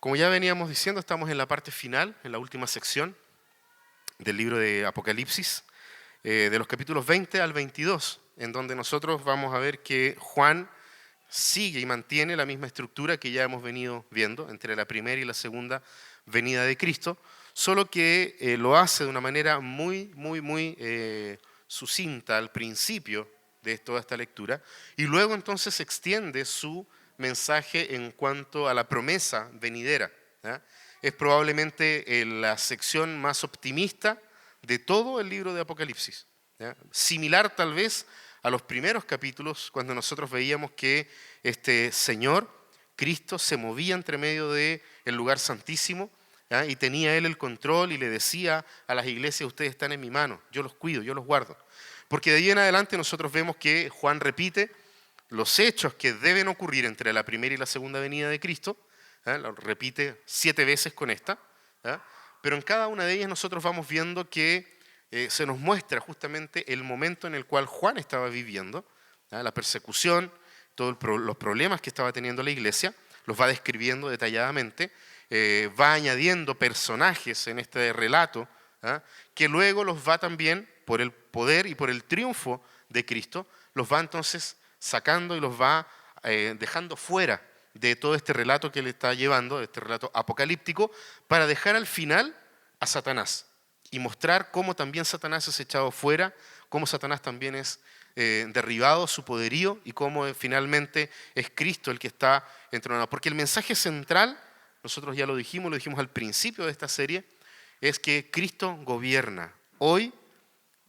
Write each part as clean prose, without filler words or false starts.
Como ya veníamos diciendo, estamos en la parte final, en la última sección del libro de Apocalipsis, de los capítulos 20 al 22, en donde nosotros vamos a ver que Juan sigue y mantiene la misma estructura que ya hemos venido viendo entre la primera y la segunda venida de Cristo, solo que lo hace de una manera muy sucinta al principio de toda esta lectura, y luego entonces extiende su mensaje en cuanto a la promesa venidera. ¿Ya? Es probablemente la sección más optimista de todo el libro de Apocalipsis. ¿Ya? Similar tal vez a los primeros capítulos, cuando nosotros veíamos que este Señor, Cristo, se movía entre medio del lugar santísimo, ¿ya? Y tenía Él el control y le decía a las iglesias: ustedes están en mi mano, yo los cuido, yo los guardo. Porque de ahí en adelante nosotros vemos que Juan repite los hechos que deben ocurrir entre la primera y la segunda venida de Cristo, ¿eh? Lo repite 7 veces con esta, ¿eh? Pero en cada una de ellas nosotros vamos viendo que se nos muestra justamente el momento en el cual Juan estaba viviendo, ¿eh? La persecución, todos los problemas que estaba teniendo la iglesia, los va describiendo detalladamente, va añadiendo personajes en este relato, ¿eh? Que luego los va también, por el poder y por el triunfo de Cristo, los va entonces sacando y los va dejando fuera de todo este relato que le está llevando, este relato apocalíptico, para dejar al final a Satanás y mostrar cómo también Satanás es echado fuera, cómo Satanás también es derribado, su poderío, y cómo finalmente es Cristo el que está entronado. Porque el mensaje central, nosotros ya lo dijimos al principio de esta serie, es que Cristo gobierna hoy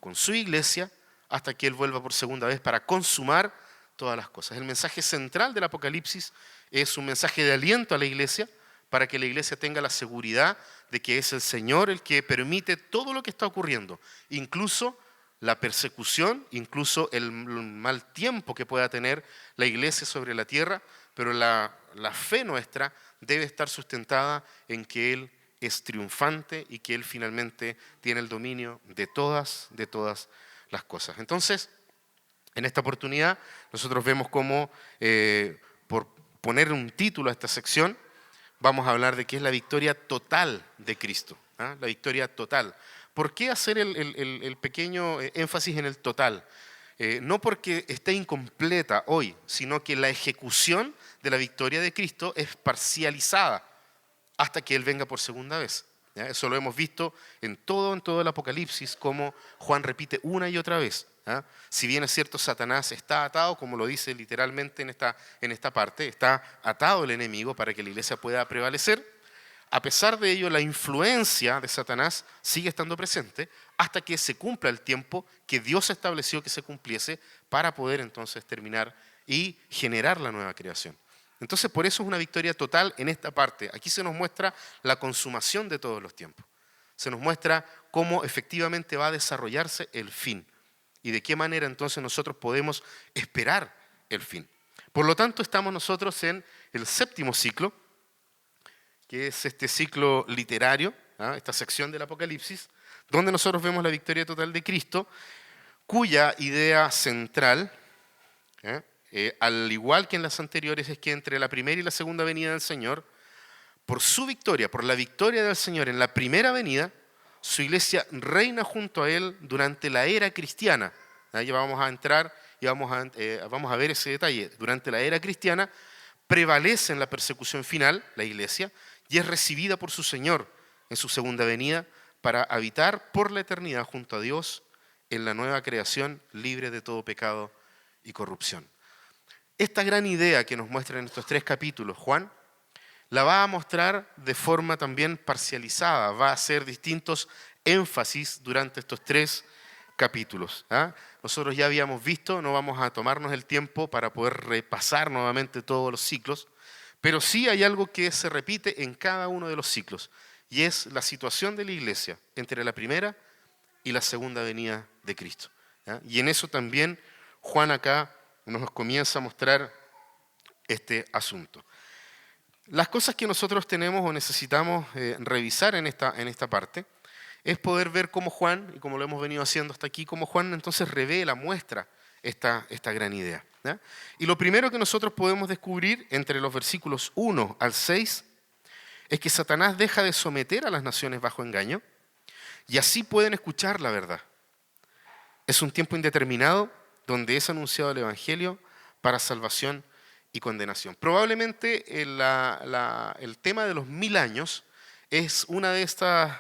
con su iglesia hasta que Él vuelva por segunda vez para consumar todas las cosas. El mensaje central del Apocalipsis es un mensaje de aliento a la iglesia, para que la iglesia tenga la seguridad de que es el Señor el que permite todo lo que está ocurriendo, incluso la persecución, incluso el mal tiempo que pueda tener la iglesia sobre la tierra, pero la fe nuestra debe estar sustentada en que Él es triunfante y que Él finalmente tiene el dominio de todas las cosas. Entonces, en esta oportunidad, nosotros vemos cómo, por poner un título a esta sección, vamos a hablar de qué es la victoria total de Cristo. ¿Ah? La victoria total. ¿Por qué hacer el pequeño énfasis en el total? No porque esté incompleta hoy, sino que la ejecución de la victoria de Cristo es parcializada hasta que Él venga por segunda vez. ¿Ya? Eso lo hemos visto en todo el Apocalipsis, como Juan repite una y otra vez. ¿Ah? Si bien es cierto, Satanás está atado, como lo dice literalmente en esta parte, está atado el enemigo para que la iglesia pueda prevalecer. A pesar de ello, la influencia de Satanás sigue estando presente hasta que se cumpla el tiempo que Dios estableció que se cumpliese para poder entonces terminar y generar la nueva creación. Entonces, por eso es una victoria total en esta parte. Aquí se nos muestra la consumación de todos los tiempos. Se nos muestra cómo efectivamente va a desarrollarse el fin y de qué manera entonces nosotros podemos esperar el fin. Por lo tanto, estamos nosotros en el 7º ciclo, que es este ciclo literario, ¿ah? Esta sección del Apocalipsis, donde nosotros vemos la victoria total de Cristo, cuya idea central, al igual que en las anteriores, es que entre la primera y la segunda venida del Señor, por su victoria, por la victoria del Señor en la primera venida, su iglesia reina junto a Él durante la era cristiana. Ahí vamos a entrar y vamos a ver ese detalle. Durante la era cristiana prevalece en la persecución final la iglesia y es recibida por su Señor en su segunda venida para habitar por la eternidad junto a Dios en la nueva creación, libre de todo pecado y corrupción. Esta gran idea que nos muestra en estos 3 capítulos Juan, la va a mostrar de forma también parcializada, va a hacer distintos énfasis durante estos 3 capítulos. ¿Ah? Nosotros ya habíamos visto, no vamos a tomarnos el tiempo para poder repasar nuevamente todos los ciclos, pero sí hay algo que se repite en cada uno de los ciclos, y es la situación de la iglesia entre la primera y la segunda venida de Cristo. ¿Ah? Y en eso también Juan acá nos comienza a mostrar este asunto. Las cosas que nosotros tenemos o necesitamos revisar en esta parte es poder ver cómo Juan, y como lo hemos venido haciendo hasta aquí, cómo Juan entonces revela, muestra esta gran idea. ¿Ya? Y lo primero que nosotros podemos descubrir entre los versículos 1 al 6 es que Satanás deja de someter a las naciones bajo engaño y así pueden escuchar la verdad. Es un tiempo indeterminado donde es anunciado el Evangelio para salvación y condenación. Probablemente el tema de los 1000 años es una de estas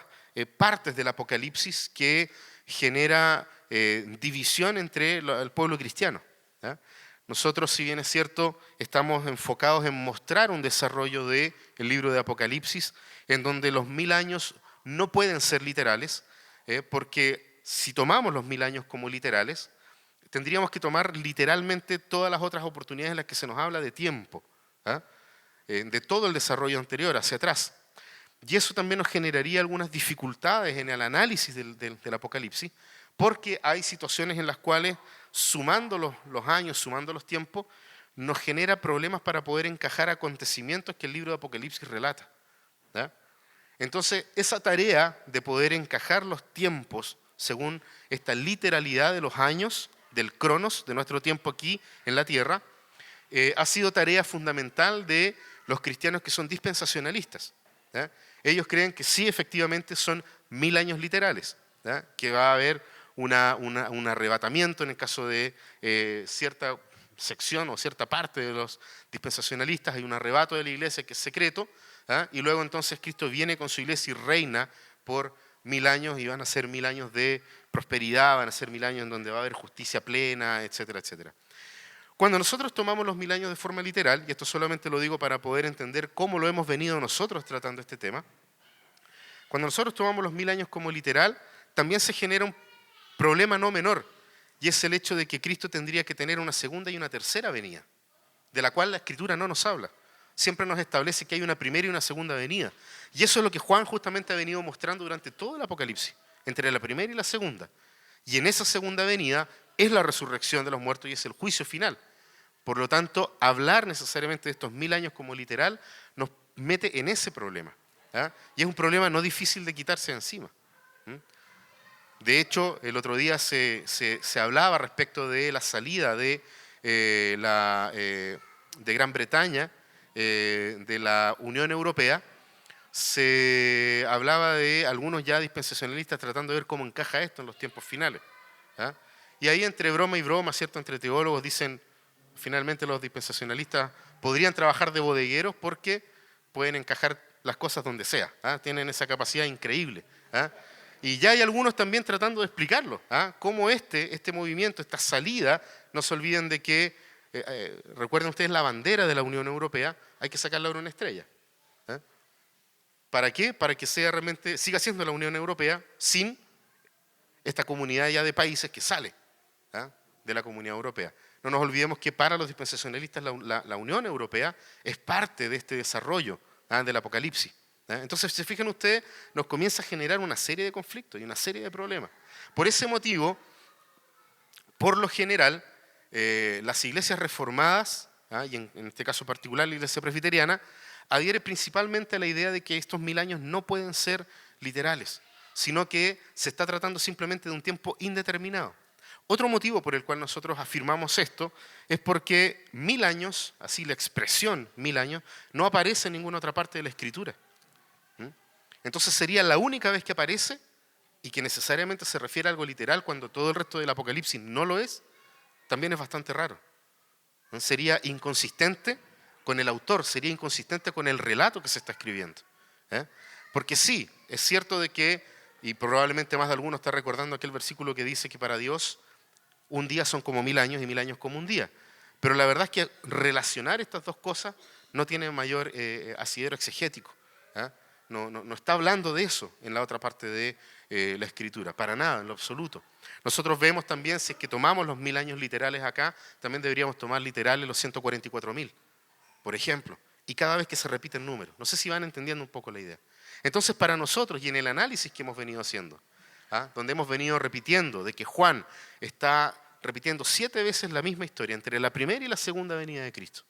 partes del Apocalipsis que genera división entre el pueblo cristiano. ¿Ya? Nosotros, si bien es cierto, estamos enfocados en mostrar un desarrollo del libro de Apocalipsis, en donde los 1000 años no pueden ser literales, porque si tomamos los 1000 años como literales, tendríamos que tomar literalmente todas las otras oportunidades en las que se nos habla de tiempo, ¿ah? De todo el desarrollo anterior hacia atrás. Y eso también nos generaría algunas dificultades en el análisis del Apocalipsis, porque hay situaciones en las cuales, sumando los años, sumando los tiempos, nos genera problemas para poder encajar acontecimientos que el libro de Apocalipsis relata. ¿Ya? Entonces, esa tarea de poder encajar los tiempos según esta literalidad de los años, del cronos, de nuestro tiempo aquí en la Tierra, ha sido tarea fundamental de los cristianos que son dispensacionalistas. ¿Ya? Ellos creen que sí, efectivamente, son 1000 años literales, ¿ya? Que va a haber un arrebatamiento en el caso de cierta sección o cierta parte de los dispensacionalistas, hay un arrebato de la iglesia que es secreto, ¿ya? Y luego entonces Cristo viene con su iglesia y reina por 1000 años y van a ser 1000 años de prosperidad, van a ser 1000 años en donde va a haber justicia plena, etcétera, etcétera. Cuando nosotros tomamos los 1000 años de forma literal, y esto solamente lo digo para poder entender cómo lo hemos venido nosotros tratando este tema, cuando nosotros tomamos los 1000 años como literal, también se genera un problema no menor, y es el hecho de que Cristo tendría que tener una segunda y una tercera venida, de la cual la Escritura no nos habla. Siempre nos establece que hay una primera y una segunda venida. Y eso es lo que Juan justamente ha venido mostrando durante todo el Apocalipsis, entre la primera y la segunda. Y en esa segunda venida es la resurrección de los muertos y es el juicio final. Por lo tanto, hablar necesariamente de estos 1000 años como literal nos mete en ese problema. ¿Ya? Y es un problema no difícil de quitarse de encima. De hecho, el otro día se hablaba respecto de la salida de Gran Bretaña de la Unión Europea. Se hablaba de algunos ya dispensacionalistas tratando de ver cómo encaja esto en los tiempos finales. ¿Ya? Y ahí entre broma y broma, ¿cierto? Entre teólogos dicen, finalmente los dispensacionalistas podrían trabajar de bodegueros porque pueden encajar las cosas donde sea. ¿Ah? Tienen esa capacidad increíble. ¿Ah? Y ya hay algunos también tratando de explicarlo. ¿Ah? Cómo este movimiento, esta salida, no se olviden de que, recuerden ustedes la bandera de la Unión Europea, hay que sacarla de una estrella. ¿Ah? ¿Para qué? Para que sea realmente, siga siendo la Unión Europea sin esta comunidad ya de países que sale, ¿ah? De la Comunidad Europea. No nos olvidemos que para los dispensacionalistas la Unión Europea es parte de este desarrollo, ¿ah? Del Apocalipsis. ¿Ah? Entonces, si se fijan ustedes, nos comienza a generar una serie de conflictos y una serie de problemas. Por ese motivo, por lo general, las iglesias reformadas, ¿ah? Y en este caso particular la iglesia presbiteriana, adhiere principalmente a la idea de que estos 1000 años no pueden ser literales, sino que se está tratando simplemente de un tiempo indeterminado. Otro motivo por el cual nosotros afirmamos esto es porque 1000 años, así la expresión 1000 años, no aparece en ninguna otra parte de la Escritura. Entonces sería la única vez que aparece y que necesariamente se refiere a algo literal cuando todo el resto del Apocalipsis no lo es, también es bastante raro. Sería inconsistente con el autor, sería inconsistente con el relato que se está escribiendo. Porque sí, es cierto de que, y probablemente más de alguno está recordando aquel versículo que dice que para Dios un día son como 1000 años y 1000 años como un día. Pero la verdad es que relacionar estas dos cosas no tiene mayor asidero exegético. No está hablando de eso en la otra parte de la Escritura, para nada, en lo absoluto. Nosotros vemos también, si es que tomamos los 1000 años literales acá, también deberíamos tomar literales los 144.000. Por ejemplo, y cada vez que se repite el número. No sé si van entendiendo un poco la idea. Entonces, para nosotros, y en el análisis que hemos venido haciendo, donde hemos venido repitiendo de que Juan está repitiendo 7 veces la misma historia entre la primera y la segunda venida de Cristo.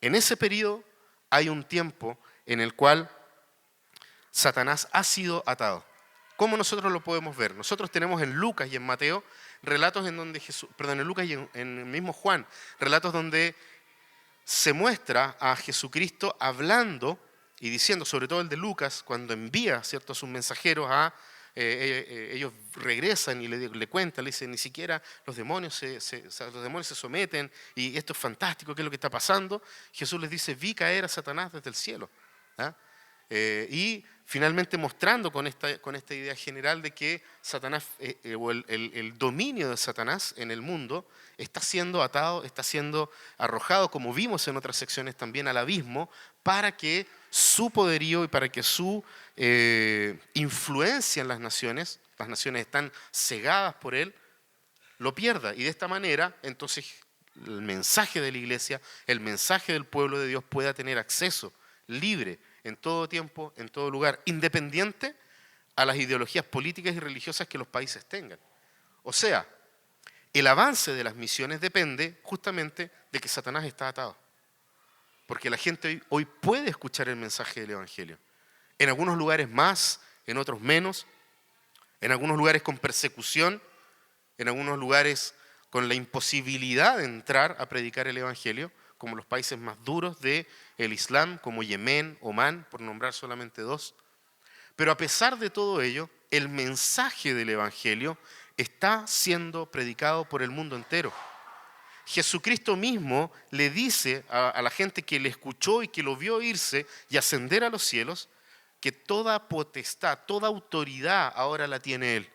En ese periodo hay un tiempo en el cual Satanás ha sido atado. ¿Cómo nosotros lo podemos ver? Nosotros tenemos en Lucas y en Mateo relatos en donde Jesús, perdón, en Lucas y en el mismo Juan, relatos donde se muestra a Jesucristo hablando y diciendo, sobre todo el de Lucas, cuando envía, ¿cierto?, a sus mensajeros ellos regresan y le cuentan, le dicen, ni siquiera los demonios los demonios se someten y esto es fantástico, ¿qué es lo que está pasando? Jesús les dice, vi caer a Satanás desde el cielo. ¿Ah? Y finalmente mostrando con esta idea general de que Satanás, o el dominio de Satanás en el mundo está siendo atado, está siendo arrojado, como vimos en otras secciones también, al abismo, para que su poderío y para que su influencia en las naciones están cegadas por él, lo pierda. Y de esta manera, entonces, el mensaje de la iglesia, el mensaje del pueblo de Dios pueda tener acceso libre en todo tiempo, en todo lugar, independiente a las ideologías políticas y religiosas que los países tengan. O sea, el avance de las misiones depende justamente de que Satanás está atado. Porque la gente hoy puede escuchar el mensaje del Evangelio. En algunos lugares más, en otros menos. En algunos lugares con persecución, en algunos lugares con la imposibilidad de entrar a predicar el Evangelio, como los países más duros del Islam, como Yemen, Omán, por nombrar solamente dos. Pero a pesar de todo ello, el mensaje del Evangelio está siendo predicado por el mundo entero. Jesucristo mismo le dice a la gente que le escuchó y que lo vio irse y ascender a los cielos, que toda potestad, toda autoridad ahora la tiene Él.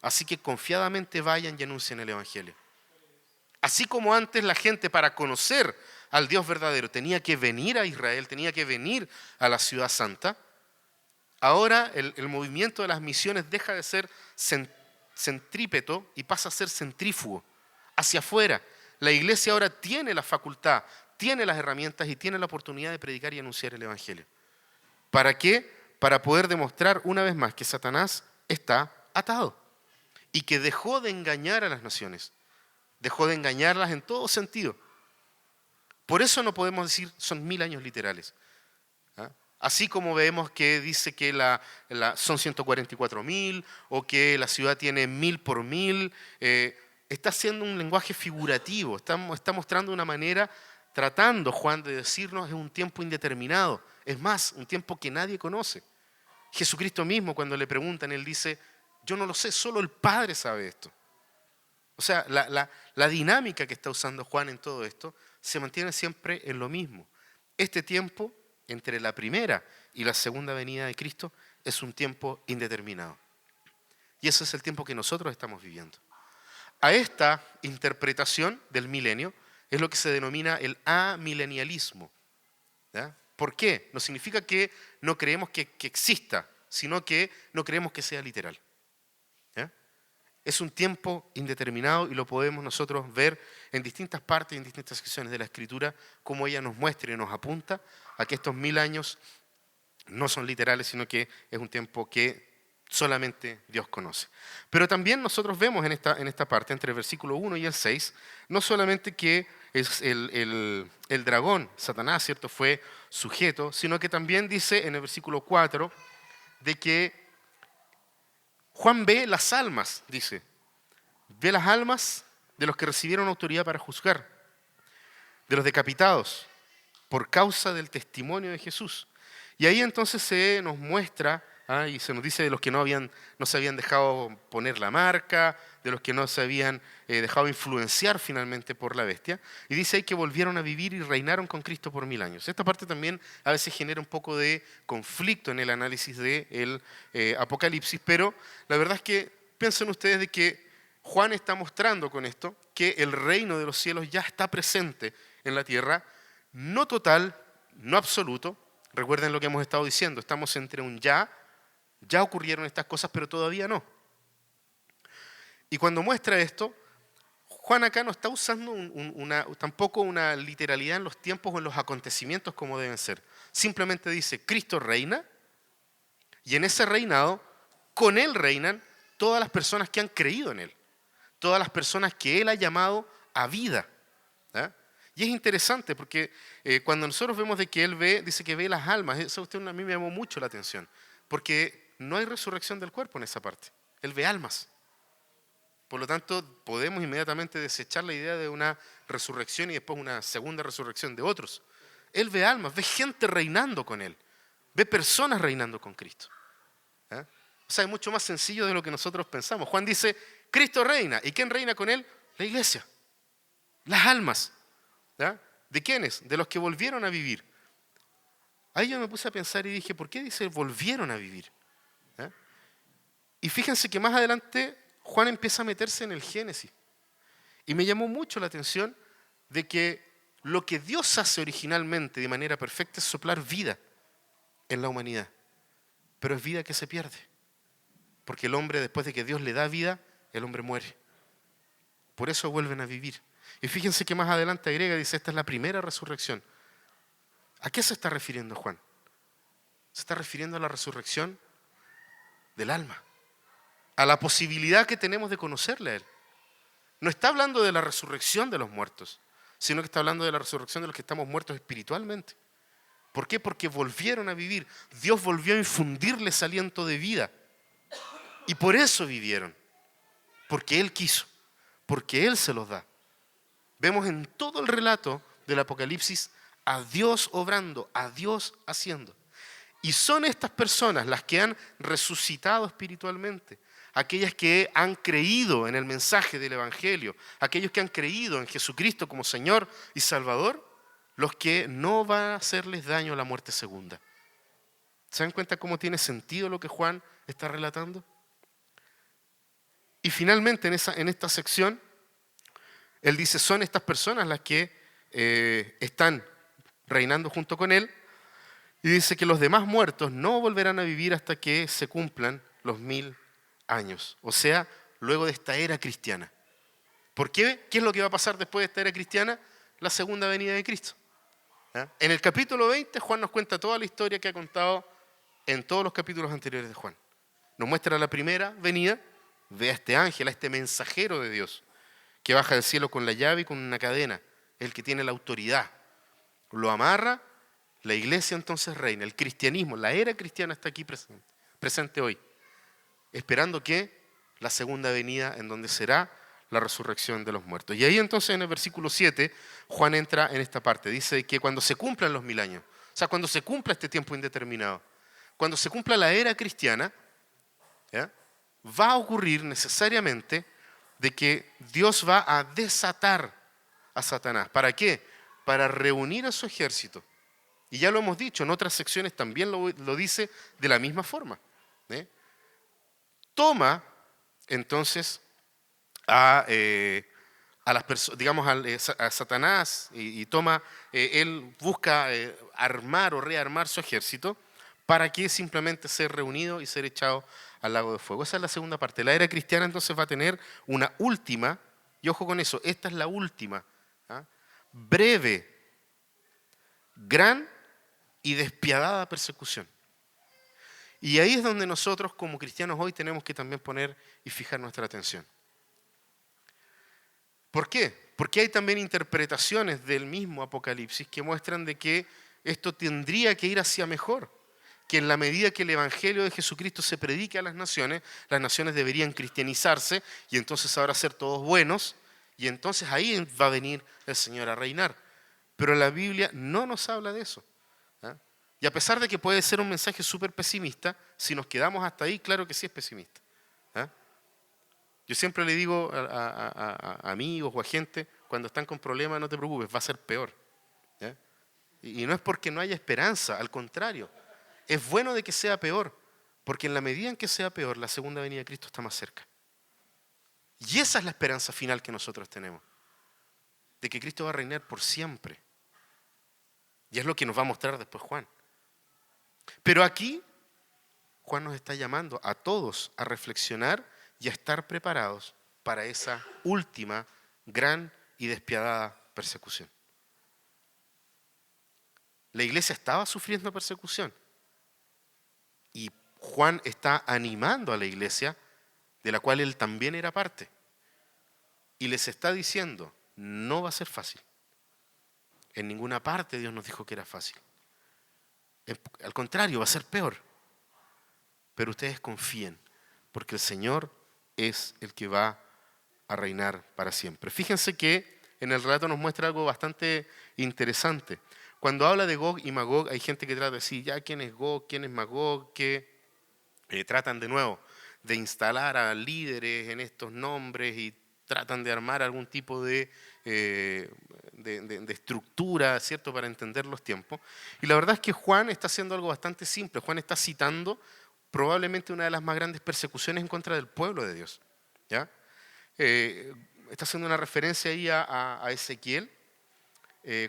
Así que confiadamente vayan y anuncien el Evangelio. Así como antes la gente, para conocer al Dios verdadero, tenía que venir a Israel, tenía que venir a la ciudad santa, ahora el movimiento de las misiones deja de ser centrípeto y pasa a ser centrífugo, hacia afuera. La iglesia ahora tiene la facultad, tiene las herramientas y tiene la oportunidad de predicar y anunciar el Evangelio. ¿Para qué? Para poder demostrar una vez más que Satanás está atado y que dejó de engañar a las naciones, dejó de engañarlas en todo sentido. Por eso no podemos decir son 1000 años literales. ¿Ah? Así como vemos que dice que son 144.000 o que la ciudad tiene 1000 por 1000, está haciendo un lenguaje figurativo, está mostrando una manera, tratando Juan de decirnos es un tiempo indeterminado, es más, un tiempo que nadie conoce. Jesucristo mismo cuando le preguntan, él dice, yo no lo sé, solo el Padre sabe esto. O sea, la dinámica que está usando Juan en todo esto se mantiene siempre en lo mismo. Este tiempo entre la primera y la segunda venida de Cristo es un tiempo indeterminado. Y ese es el tiempo que nosotros estamos viviendo. A esta interpretación del milenio es lo que se denomina el amilenialismo. ¿Ya? ¿Por qué? No significa que no creemos que exista, sino que no creemos que sea literal. ¿Ya? Es un tiempo indeterminado y lo podemos nosotros ver en distintas partes, en distintas secciones de la Escritura, como ella nos muestra y nos apunta a que estos 1000 años no son literales, sino que es un tiempo que solamente Dios conoce. Pero también nosotros vemos en esta parte, entre el versículo 1 y el 6, no solamente que es el dragón, Satanás, ¿cierto?, fue sujeto, sino que también dice en el versículo 4 de que Juan ve las almas, dice, ve las almas de los que recibieron autoridad para juzgar, de los decapitados, por causa del testimonio de Jesús. Y ahí entonces se nos muestra, y se nos dice de los que no se habían dejado poner la marca, de los que no se habían dejado influenciar finalmente por la bestia, y dice ahí que volvieron a vivir y reinaron con Cristo por 1000 años. Esta parte también a veces genera un poco de conflicto en el análisis del Apocalipsis, pero la verdad es que piensen ustedes de que Juan está mostrando con esto que el reino de los cielos ya está presente en la tierra, no total, no absoluto. Recuerden lo que hemos estado diciendo, estamos entre un ya ocurrieron estas cosas, pero todavía no. Y cuando muestra esto, Juan acá no está usando tampoco una literalidad en los tiempos o en los acontecimientos como deben ser. Simplemente dice, Cristo reina, y en ese reinado, con Él reinan todas las personas que han creído en Él, todas las personas que Él ha llamado a vida. ¿Ah? Y es interesante porque cuando nosotros vemos de que Él dice que ve las almas, eso a mí me llamó mucho la atención, porque no hay resurrección del cuerpo en esa parte. Él ve almas. Por lo tanto, podemos inmediatamente desechar la idea de una resurrección y después una segunda resurrección de otros. Él ve almas, ve gente reinando con Él, ve personas reinando con Cristo. ¿Ah? O sea, es mucho más sencillo de lo que nosotros pensamos. Juan dice, Cristo reina. ¿Y quién reina con Él? La iglesia, las almas. ¿Ah? ¿De quiénes? De los que volvieron a vivir. Ahí yo me puse a pensar y dije, ¿por qué dice volvieron a vivir? ¿Ah? Y fíjense que más adelante Juan empieza a meterse en el Génesis. Y me llamó mucho la atención de que lo que Dios hace originalmente de manera perfecta es soplar vida en la humanidad. Pero es vida que se pierde. Porque el hombre, después de que Dios le da vida, el hombre muere. Por eso vuelven a vivir. Y fíjense que más adelante agrega, dice, esta es la primera resurrección. ¿A qué se está refiriendo Juan? Se está refiriendo a la resurrección del alma. A la posibilidad que tenemos de conocerle a Él. No está hablando de la resurrección de los muertos, sino que está hablando de la resurrección de los que estamos muertos espiritualmente. ¿Por qué? Porque volvieron a vivir. Dios volvió a infundirles aliento de vida. Y por eso vivieron. Porque Él quiso. Porque Él se los da. Vemos en todo el relato del Apocalipsis a Dios obrando, a Dios haciendo. Y son estas personas las que han resucitado espiritualmente, aquellas que han creído en el mensaje del Evangelio, aquellos que han creído en Jesucristo como Señor y Salvador, los que no va a hacerles daño a la muerte segunda. ¿Se dan cuenta cómo tiene sentido lo que Juan está relatando? Y finalmente en esta sección, él dice, son estas personas las que están reinando junto con él, y dice que los demás muertos no volverán a vivir hasta que se cumplan los 1000 años, o sea, luego de esta era cristiana. ¿Por qué? ¿Qué es lo que va a pasar después de esta era cristiana? La segunda venida de Cristo. ¿Ah? En el capítulo 20, Juan nos cuenta toda la historia que ha contado en todos los capítulos anteriores de Juan. Nos muestra la primera venida, ve a este ángel, a este mensajero de Dios, que baja del cielo con la llave y con una cadena, el que tiene la autoridad. Lo amarra, la iglesia entonces reina, el cristianismo, la era cristiana está aquí presente hoy, esperando que la segunda venida en donde será la resurrección de los muertos. Y ahí entonces en el versículo 7, Juan entra en esta parte, dice que cuando se cumplan los 1000 años, o sea, cuando se cumpla este tiempo indeterminado, cuando se cumpla la era cristiana, ¿ya? Va a ocurrir necesariamente de que Dios va a desatar a Satanás. ¿Para qué? Para reunir a su ejército. Y ya lo hemos dicho, en otras secciones también lo dice de la misma forma. Toma entonces a las personas, digamos a Satanás y toma, él busca armar o rearmar su ejército para que simplemente ser reunido y ser echado al lago de fuego. Esa es la segunda parte. La era cristiana entonces va a tener una última, y ojo con eso, esta es la última, ¿ah? Breve, gran y despiadada persecución. Y ahí es donde nosotros como cristianos hoy tenemos que también poner y fijar nuestra atención. ¿Por qué? Porque hay también interpretaciones del mismo Apocalipsis que muestran de que esto tendría que ir hacia mejor, que en la medida que el Evangelio de Jesucristo se predique a las naciones deberían cristianizarse y entonces ahora ser todos buenos, y entonces ahí va a venir el Señor a reinar. Pero la Biblia no nos habla de eso. ¿Ah? Y a pesar de que puede ser un mensaje súper pesimista, si nos quedamos hasta ahí, claro que sí es pesimista. ¿Ah? Yo siempre le digo a amigos o a gente, cuando están con problemas, no te preocupes, va a ser peor. ¿Ya? Y no es porque no haya esperanza, al contrario. Es bueno de que sea peor, porque en la medida en que sea peor, la segunda venida de Cristo está más cerca. Y esa es la esperanza final que nosotros tenemos, de que Cristo va a reinar por siempre. Y es lo que nos va a mostrar después Juan. Pero aquí, Juan nos está llamando a todos a reflexionar y a estar preparados para esa última, gran y despiadada persecución. La iglesia estaba sufriendo persecución. Y Juan está animando a la iglesia, de la cual él también era parte. Y les está diciendo, no va a ser fácil. En ninguna parte Dios nos dijo que era fácil. Al contrario, va a ser peor. Pero ustedes confíen, porque el Señor es el que va a reinar para siempre. Fíjense que en el relato nos muestra algo bastante interesante. Cuando habla de Gog y Magog, hay gente que trata de decir, ya, ¿quién es Gog? ¿Quién es Magog? Que tratan de nuevo de instalar a líderes en estos nombres y tratan de armar algún tipo de estructura, ¿cierto?, para entender los tiempos. Y la verdad es que Juan está haciendo algo bastante simple. Juan está citando probablemente una de las más grandes persecuciones en contra del pueblo de Dios, ¿ya? Está haciendo una referencia ahí a Ezequiel,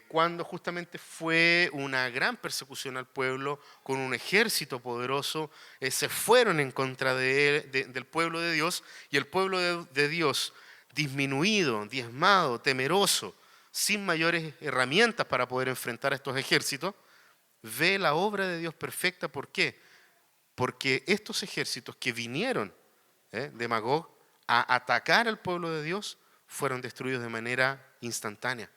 cuando justamente fue una gran persecución al pueblo, con un ejército poderoso, se fueron en contra del pueblo de Dios, y el pueblo de Dios, disminuido, diezmado, temeroso, sin mayores herramientas para poder enfrentar a estos ejércitos, ve la obra de Dios perfecta. ¿Por qué? Porque estos ejércitos que vinieron de Magog a atacar al pueblo de Dios fueron destruidos de manera instantánea.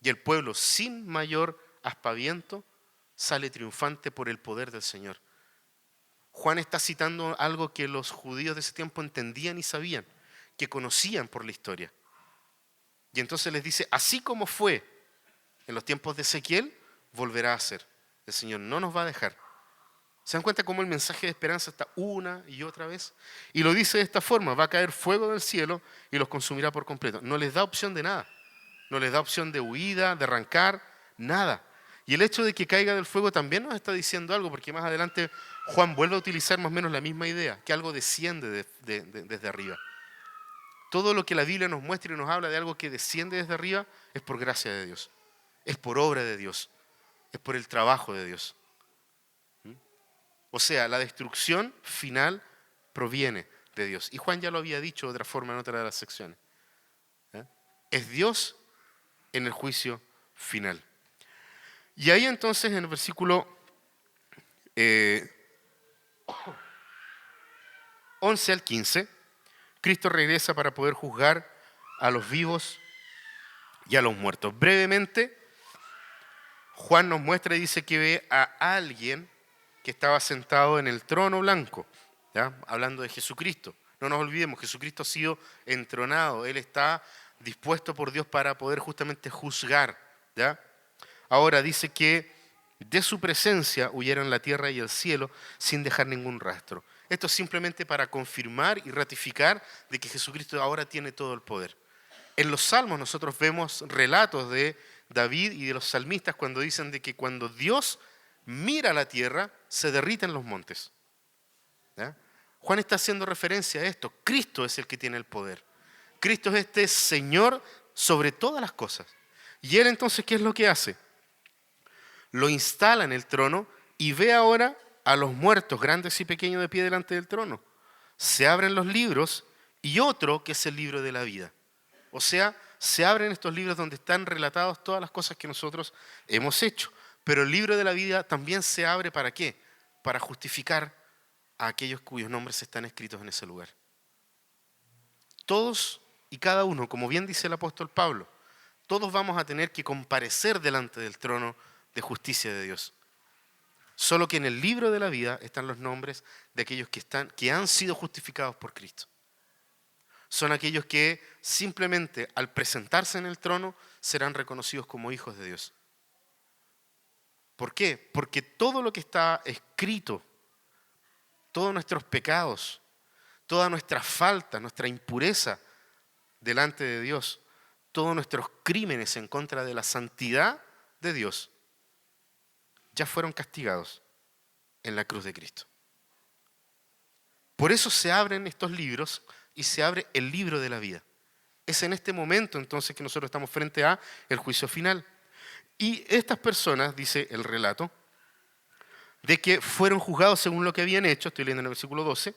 Y el pueblo, sin mayor aspaviento, sale triunfante por el poder del Señor. Juan está citando algo que los judíos de ese tiempo entendían y sabían, que conocían por la historia. Y entonces les dice, así como fue en los tiempos de Ezequiel, volverá a ser. El Señor no nos va a dejar. ¿Se dan cuenta cómo el mensaje de esperanza está una y otra vez? Y lo dice de esta forma, va a caer fuego del cielo y los consumirá por completo. No les da opción de nada. No les da opción de huida, de arrancar, nada. Y el hecho de que caiga del fuego también nos está diciendo algo, porque más adelante Juan vuelve a utilizar más o menos la misma idea, que algo desciende desde arriba. Todo lo que la Biblia nos muestra y nos habla de algo que desciende desde arriba es por gracia de Dios, es por obra de Dios, es por el trabajo de Dios. O sea, la destrucción final proviene de Dios. Y Juan ya lo había dicho de otra forma en otra de las secciones. Es Dios en el juicio final. Y ahí entonces en el versículo 11 al 15, Cristo regresa para poder juzgar a los vivos y a los muertos. Brevemente, Juan nos muestra y dice que ve a alguien que estaba sentado en el trono blanco, ¿ya? Hablando de Jesucristo. No nos olvidemos, Jesucristo ha sido entronado, Él está dispuesto por Dios para poder justamente juzgar, ¿ya? Ahora dice que de su presencia huyeron la tierra y el cielo sin dejar ningún rastro. Esto es simplemente para confirmar y ratificar de que Jesucristo ahora tiene todo el poder. En los Salmos nosotros vemos relatos de David y de los salmistas cuando dicen de que cuando Dios mira la tierra, se derriten los montes, ¿ya? Juan está haciendo referencia a esto. Cristo es el que tiene el poder. Cristo es este Señor sobre todas las cosas. Y Él entonces, ¿qué es lo que hace? Lo instala en el trono y ve ahora a los muertos, grandes y pequeños, de pie delante del trono. Se abren los libros y otro que es el libro de la vida. O sea, se abren estos libros donde están relatadas todas las cosas que nosotros hemos hecho. Pero el libro de la vida también se abre ¿para qué? Para justificar a aquellos cuyos nombres están escritos en ese lugar. Todos y cada uno, como bien dice el apóstol Pablo, todos vamos a tener que comparecer delante del trono de justicia de Dios. Solo que en el libro de la vida están los nombres de aquellos que han sido justificados por Cristo. Son aquellos que simplemente al presentarse en el trono serán reconocidos como hijos de Dios. ¿Por qué? Porque todo lo que está escrito, todos nuestros pecados, toda nuestra falta, nuestra impureza delante de Dios, todos nuestros crímenes en contra de la santidad de Dios, ya fueron castigados en la cruz de Cristo. Por eso se abren estos libros y se abre el libro de la vida. Es en este momento entonces que nosotros estamos frente a el juicio final. Y estas personas, dice el relato, de que fueron juzgados según lo que habían hecho, estoy leyendo en el versículo 12,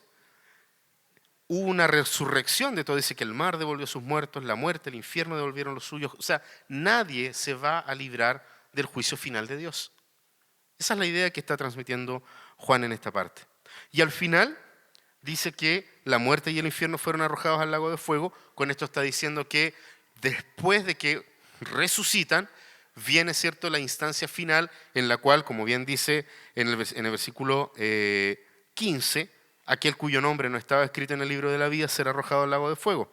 hubo una resurrección de todo, dice que el mar devolvió sus muertos, la muerte, el infierno devolvieron los suyos, o sea, nadie se va a librar del juicio final de Dios. Esa es la idea que está transmitiendo Juan en esta parte. Y al final dice que la muerte y el infierno fueron arrojados al lago de fuego. Con esto está diciendo que después de que resucitan, viene, ¿cierto?, la instancia final en la cual, como bien dice en el versículo 15, aquel cuyo nombre no estaba escrito en el libro de la vida será arrojado al lago de fuego.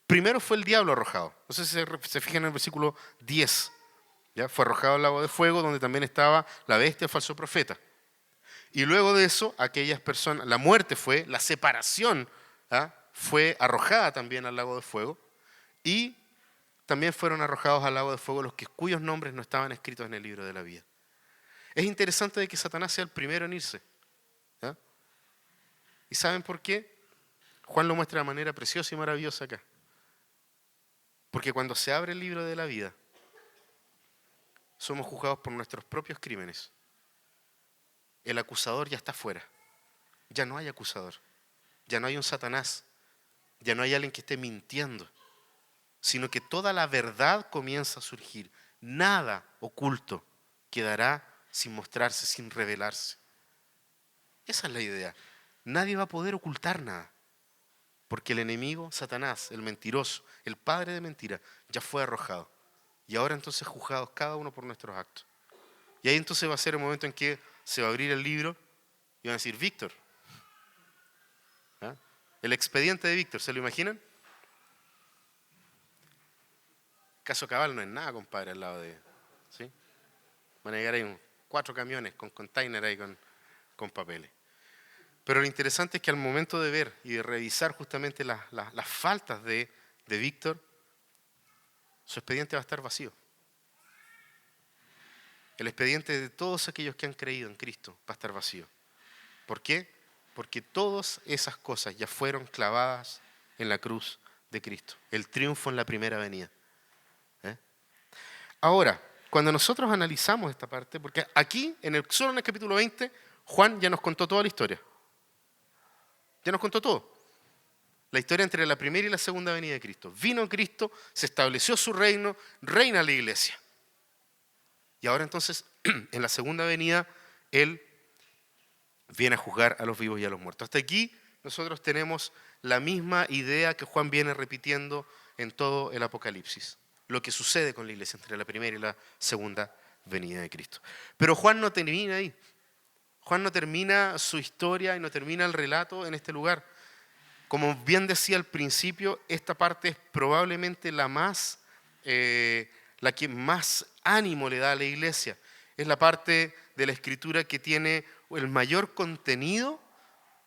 Primero fue el diablo arrojado. No sé si se fijan en el versículo 10. ¿Ya? Fue arrojado al lago de fuego, donde también estaba la bestia, el falso profeta. Y luego de eso, aquellas personas, la muerte fue, la separación, ¿ah? Fue arrojada también al lago de fuego. Y también fueron arrojados al lago de fuego los cuyos nombres no estaban escritos en el libro de la vida. Es interesante de que Satanás sea el primero en irse. ¿Ah? ¿Y saben por qué? Juan lo muestra de manera preciosa y maravillosa acá. Porque cuando se abre el libro de la vida, somos juzgados por nuestros propios crímenes. El acusador ya está fuera. Ya no hay acusador. Ya no hay un Satanás. Ya no hay alguien que esté mintiendo. Sino que toda la verdad comienza a surgir. Nada oculto quedará sin mostrarse, sin revelarse. Esa es la idea. Nadie va a poder ocultar nada. Porque el enemigo, Satanás, el mentiroso, el padre de mentira, ya fue arrojado. Y ahora entonces juzgados cada uno por nuestros actos. Y ahí entonces va a ser el momento en que se va a abrir el libro y van a decir, Víctor. ¿Ah? El expediente de Víctor, ¿se lo imaginan? Caso Cabal no es nada, compadre, al lado de... ¿sí? Van a llegar ahí 4 camiones con container ahí con papeles. Pero lo interesante es que al momento de ver y de revisar justamente las faltas de Víctor, su expediente va a estar vacío. El expediente de todos aquellos que han creído en Cristo va a estar vacío. ¿Por qué? Porque todas esas cosas ya fueron clavadas en la cruz de Cristo. El triunfo en la primera venida. Ahora, cuando nosotros analizamos esta parte, porque aquí, solo en el capítulo 20, Juan ya nos contó toda la historia. Ya nos contó todo. La historia entre la primera y la segunda venida de Cristo. Vino Cristo, se estableció su reino, reina la iglesia. Y ahora entonces, en la segunda venida, Él viene a juzgar a los vivos y a los muertos. Hasta aquí nosotros tenemos la misma idea que Juan viene repitiendo en todo el Apocalipsis. Lo que sucede con la iglesia entre la primera y la segunda venida de Cristo. Pero Juan no termina ahí. Juan no termina su historia y no termina el relato en este lugar. Como bien decía al principio, esta parte es probablemente la que más ánimo le da a la iglesia. Es la parte de la Escritura que tiene el mayor contenido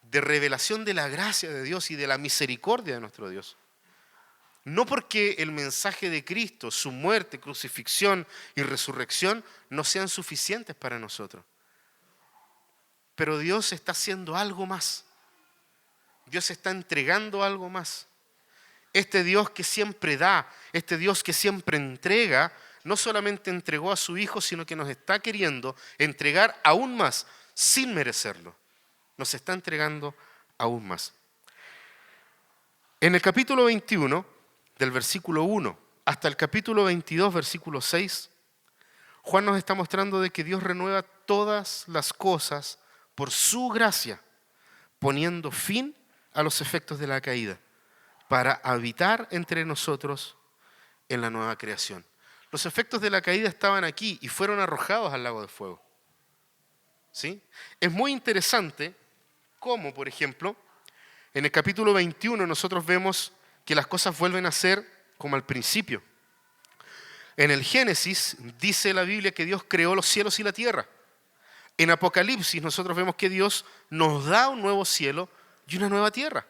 de revelación de la gracia de Dios y de la misericordia de nuestro Dios. No porque el mensaje de Cristo, su muerte, crucifixión y resurrección no sean suficientes para nosotros. Pero Dios está haciendo algo más. Dios está entregando algo más. Este Dios que siempre da, este Dios que siempre entrega, no solamente entregó a su Hijo, sino que nos está queriendo entregar aún más, sin merecerlo. Nos está entregando aún más. En el capítulo 21, del versículo 1 hasta el capítulo 22, versículo 6, Juan nos está mostrando de que Dios renueva todas las cosas por su gracia, poniendo fin a los efectos de la caída, para habitar entre nosotros en la nueva creación. Los efectos de la caída estaban aquí y fueron arrojados al lago de fuego. ¿Sí? Es muy interesante cómo, por ejemplo, en el capítulo 21 nosotros vemos que las cosas vuelven a ser como al principio. En el Génesis dice la Biblia que Dios creó los cielos y la tierra. En Apocalipsis nosotros vemos que Dios nos da un nuevo cielo y una nueva tierra.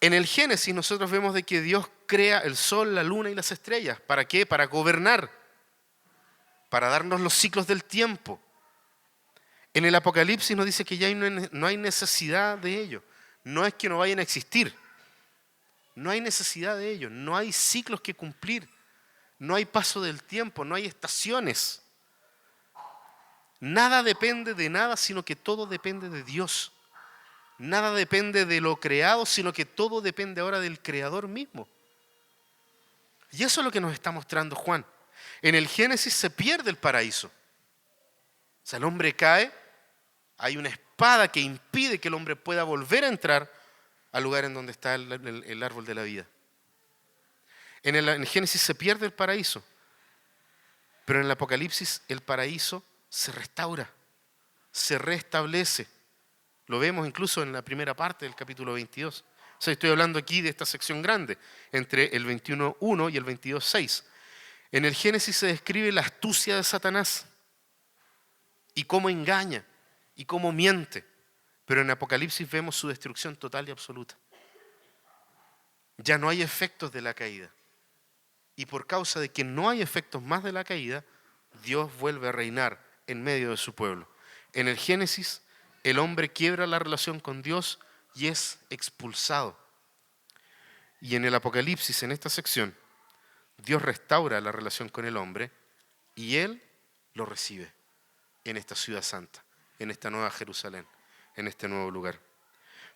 En el Génesis nosotros vemos de que Dios crea el sol, la luna y las estrellas. ¿Para qué? Para gobernar, para darnos los ciclos del tiempo. En el Apocalipsis nos dice que ya no hay necesidad de ello. No es que no vayan a existir. No hay necesidad de ello. No hay ciclos que cumplir. No hay paso del tiempo. No hay estaciones. Nada depende de nada, sino que todo depende de Dios. Nada depende de lo creado, sino que todo depende ahora del Creador mismo. Y eso es lo que nos está mostrando Juan. En el Génesis se pierde el paraíso. O sea, el hombre cae, hay una espada que impide que el hombre pueda volver a entrar al lugar en donde está el árbol de la vida. En el Génesis se pierde el paraíso, pero en el Apocalipsis el paraíso se restaura, se restablece. Lo vemos incluso en la primera parte del capítulo 22, O sea, estoy hablando aquí de esta sección grande, entre el 21.1 y el 22.6. En el Génesis se describe la astucia de Satanás y cómo engaña y cómo miente. Pero en Apocalipsis vemos su destrucción total y absoluta. Ya no hay efectos de la caída. Y por causa de que no hay efectos más de la caída, Dios vuelve a reinar en medio de su pueblo. En el Génesis, el hombre quiebra la relación con Dios y es expulsado. Y en el Apocalipsis, en esta sección, Dios restaura la relación con el hombre y Él lo recibe en esta ciudad santa, en esta nueva Jerusalén, en este nuevo lugar.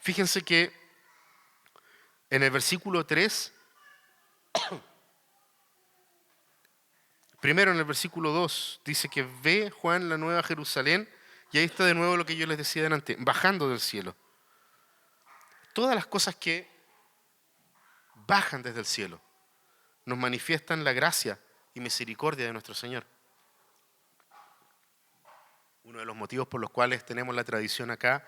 Fíjense que en el versículo 3, primero en el versículo 2, dice que ve Juan la nueva Jerusalén, y ahí está de nuevo lo que yo les decía delante, bajando del cielo. Todas las cosas que bajan desde el cielo nos manifiestan la gracia y misericordia de nuestro Señor. Uno de los motivos por los cuales tenemos la tradición acá